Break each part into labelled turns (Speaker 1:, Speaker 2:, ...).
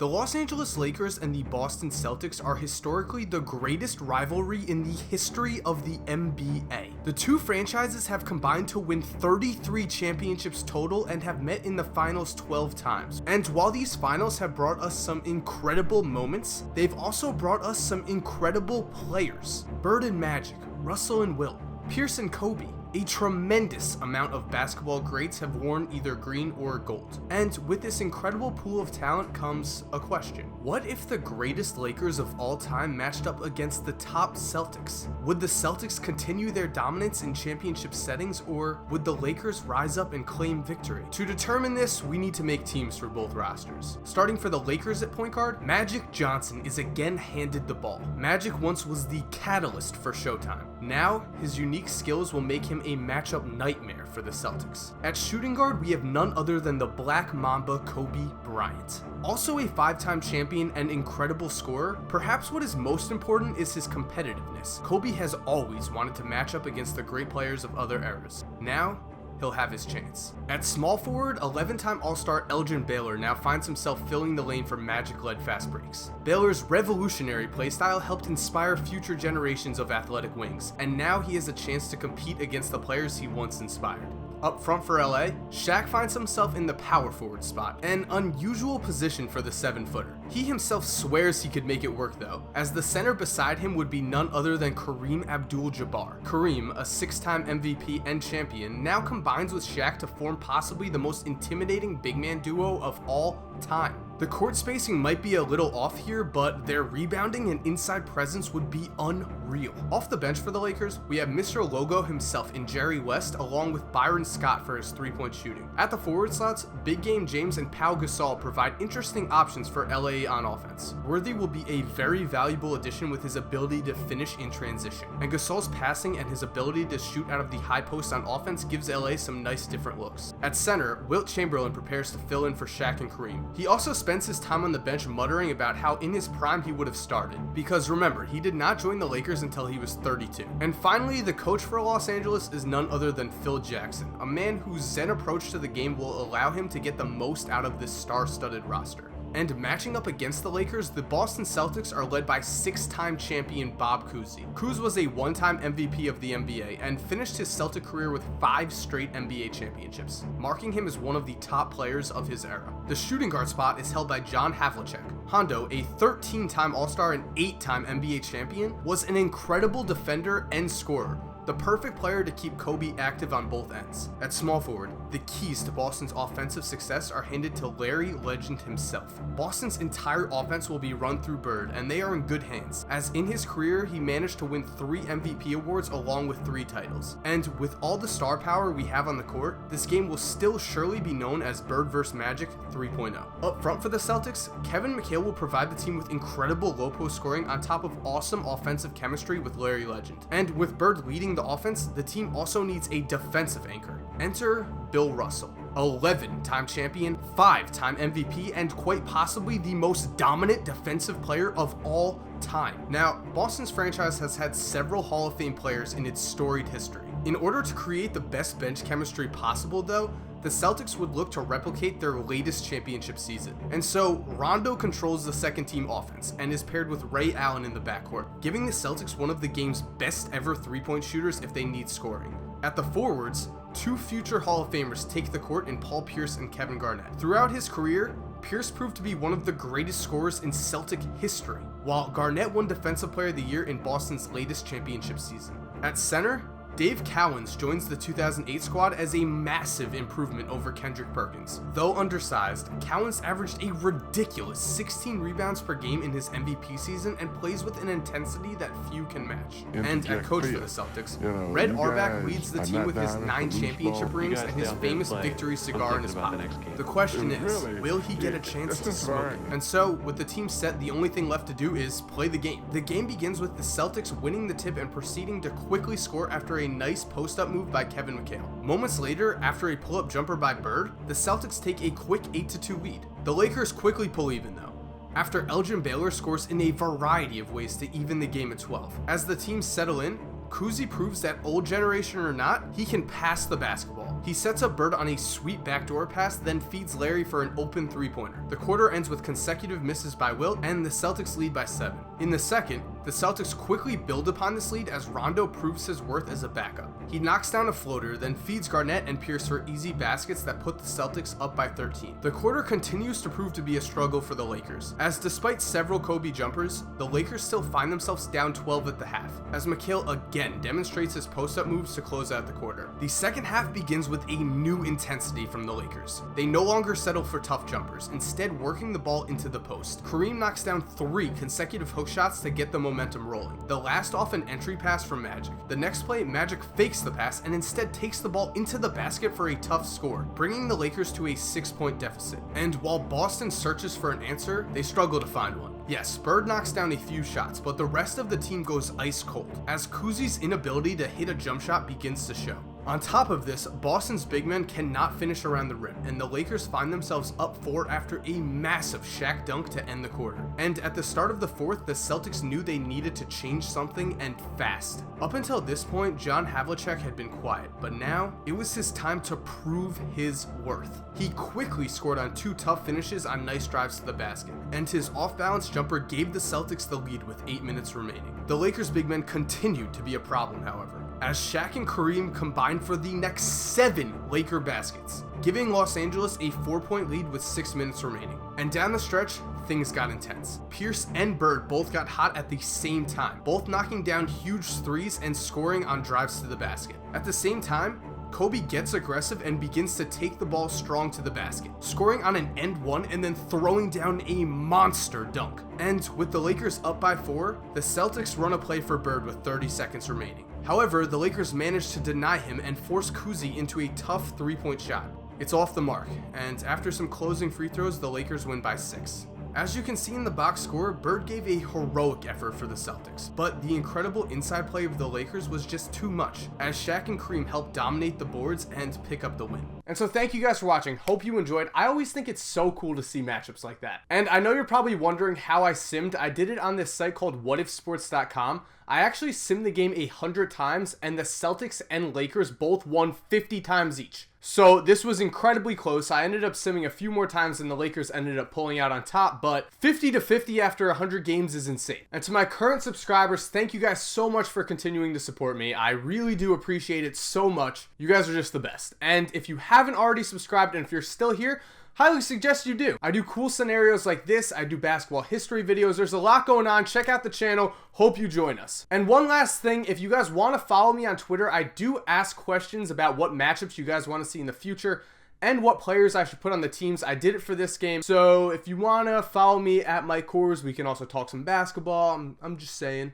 Speaker 1: The Los Angeles Lakers and the Boston Celtics are historically the greatest rivalry in the history of the NBA. The two franchises have combined to win 33 championships total and have met in the finals 12 times. And while these finals have brought us some incredible moments, they've also brought us some incredible players. Bird and Magic, Russell and Wilt, Pierce and Kobe. A tremendous amount of basketball greats have worn either green or gold. And with this incredible pool of talent comes a question. What if the greatest Lakers of all time matched up against the top Celtics? Would the Celtics continue their dominance in championship settings, or would the Lakers rise up and claim victory? To determine this, we need to make teams for both rosters. Starting for the Lakers at point guard, Magic Johnson is again handed the ball. Magic once was the catalyst for Showtime. Now, his unique skills will make him a matchup nightmare for the Celtics. At shooting guard, we have none other than the Black Mamba Kobe Bryant. Also a 5-time champion and incredible scorer, perhaps what is most important is his competitiveness. Kobe has always wanted to match up against the great players of other eras. Now, he'll have his chance. At small forward, 11-time All-Star Elgin Baylor now finds himself filling the lane for Magic-led fast breaks. Baylor's revolutionary playstyle helped inspire future generations of athletic wings, and now he has a chance to compete against the players he once inspired. Up front for LA, Shaq finds himself in the power forward spot, an unusual position for the 7-footer. He himself swears he could make it work though, as the center beside him would be none other than Kareem Abdul-Jabbar. Kareem, a 6-time MVP and champion, now combines with Shaq to form possibly the most intimidating big man duo of all time. The court spacing might be a little off here, but their rebounding and inside presence would be unreal. Off the bench for the Lakers, we have Mr. Logo himself in Jerry West, along with Byron Scott for his 3-point shooting. At the forward slots, Big Game James and Pau Gasol provide interesting options for LA on offense. Worthy will be a very valuable addition with his ability to finish in transition, and Gasol's passing and his ability to shoot out of the high post on offense gives LA some nice different looks. At center, Wilt Chamberlain prepares to fill in for Shaq and Kareem. He also spends his time on the bench muttering about how in his prime he would have started, because remember, he did not join the Lakers until he was 32. And finally, the coach for Los Angeles is none other than Phil Jackson, a man whose zen approach to the game will allow him to get the most out of this star-studded roster. And matching up against the Lakers, the Boston Celtics are led by 6-time champion Bob Cousy. Cousy was a 1-time MVP of the NBA and finished his Celtic career with 5 straight NBA championships, marking him as one of the top players of his era. The shooting guard spot is held by John Havlicek. Hondo, a 13-time All-Star and 8-time NBA champion, was an incredible defender and scorer, the perfect player to keep Kobe active on both ends. At small forward, the keys to Boston's offensive success are handed to Larry Legend himself. Boston's entire offense will be run through Bird, and they are in good hands, as in his career he managed to win 3 MVP awards along with 3 titles. And with all the star power we have on the court, this game will still surely be known as Bird vs. Magic 3.0. Up front for the Celtics, Kevin Mchale will provide the team with incredible low post scoring on top of awesome offensive chemistry with Larry Legend. And with Bird leading the offense, the team also needs a defensive anchor. Enter Bill Russell, 11-time champion, 5-time MVP, and quite possibly the most dominant defensive player of all time. Now, Boston's franchise has had several Hall of Fame players in its storied history. In order to create the best bench chemistry possible though, the Celtics would look to replicate their latest championship season. And so, Rondo controls the second team offense and is paired with Ray Allen in the backcourt, giving the Celtics one of the game's best ever 3-point shooters if they need scoring. At the forwards, 2 future Hall of Famers take the court in Paul Pierce and Kevin Garnett. Throughout his career, Pierce proved to be one of the greatest scorers in Celtic history, while Garnett won Defensive Player of the Year in Boston's latest championship season. At center, Dave Cowens joins the 2008 squad as a massive improvement over Kendrick Perkins. Though undersized, Cowens averaged a ridiculous 16 rebounds per game in his MVP season and plays with an intensity that few can match. And at coach for the Celtics, Red Auerbach leads the team with his 9 championship rings and his famous victory cigar in his pocket. The question is, will he get a chance to smoke it? And so, with the team set, the only thing left to do is play the game. The game begins with the Celtics winning the tip and proceeding to quickly score after a nice post-up move by Kevin Mchale. Moments later, after a pull-up jumper by Bird, the Celtics take a quick 8-2 lead. The Lakers quickly pull even though, after Elgin Baylor scores in a variety of ways to even the game at 12. As the teams settle in, Cousy proves that old generation or not, he can pass the basketball. He sets up Bird on a sweet backdoor pass, then feeds Larry for an open three-pointer. The quarter ends with consecutive misses by Wilt, and the Celtics lead by 7. In the second, the Celtics quickly build upon this lead as Rondo proves his worth as a backup. He knocks down a floater, then feeds Garnett and Pierce for easy baskets that put the Celtics up by 13. The quarter continues to prove to be a struggle for the Lakers, as despite several Kobe jumpers, the Lakers still find themselves down 12 at the half, as Mchale again demonstrates his post-up moves to close out the quarter. The second half begins with a new intensity from the Lakers. They no longer settle for tough jumpers, instead working the ball into the post. Kareem knocks down 3 consecutive hook shots to get the momentum rolling, the last off an entry pass from Magic. The next play, Magic fakes the pass and instead takes the ball into the basket for a tough score, bringing the Lakers to a 6-point deficit. And while Boston searches for an answer, they struggle to find one. Yes, Bird knocks down a few shots, but the rest of the team goes ice cold, as Kuzi's inability to hit a jump shot begins to show. On top of this, Boston's big men cannot finish around the rim, and the Lakers find themselves up 4 after a massive Shaq dunk to end the quarter. And at the start of the fourth, the Celtics knew they needed to change something, and fast. Up until this point, John Havlicek had been quiet, but now, it was his time to prove his worth. He quickly scored on 2 tough finishes on nice drives to the basket, and his off-balance jumper gave the Celtics the lead with 8 minutes remaining. The Lakers' big men continued to be a problem, however, as Shaq and Kareem combined for the next 7 Laker baskets, giving Los Angeles a 4-point lead with 6 minutes remaining. And down the stretch, things got intense. Pierce and Bird both got hot at the same time, both knocking down huge threes and scoring on drives to the basket. At the same time, Kobe gets aggressive and begins to take the ball strong to the basket, scoring on an end one and then throwing down a monster dunk. And with the Lakers up by 4, the Celtics run a play for Bird with 30 seconds remaining. However, the Lakers manage to deny him and force Kuzi into a tough 3-point shot. It's off the mark, and after some closing free throws, the Lakers win by 6. As you can see in the box score, Bird gave a heroic effort for the Celtics, but the incredible inside play of the Lakers was just too much, as Shaq and Kareem helped dominate the boards and pick up the win. And so thank you guys for watching. Hope you enjoyed. I always think it's so cool to see matchups like that. And I know you're probably wondering how I simmed. I did it on this site called whatifsports.com. I actually simmed the game 100 times, and the Celtics and Lakers both won 50 times each. So this was incredibly close. I ended up simming a few more times and the Lakers ended up pulling out on top, but 50-50 after 100 games is insane. And to my current subscribers, thank you guys so much for continuing to support me. I really do appreciate it so much. You guys are just the best. And if you haven't already subscribed and if you're still here, highly suggest you do. I do cool scenarios like this. I do basketball history videos. There's a lot going on. Check out the channel. Hope you join us. And one last thing, if you guys want to follow me on Twitter, I do ask questions about what matchups you guys want to see in the future and what players I should put on the teams. I did it for this game. So if you want to follow me at Mikekorzemba, we can also talk some basketball. I'm just saying.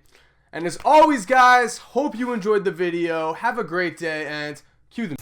Speaker 1: And as always, guys, hope you enjoyed the video. Have a great day and cue the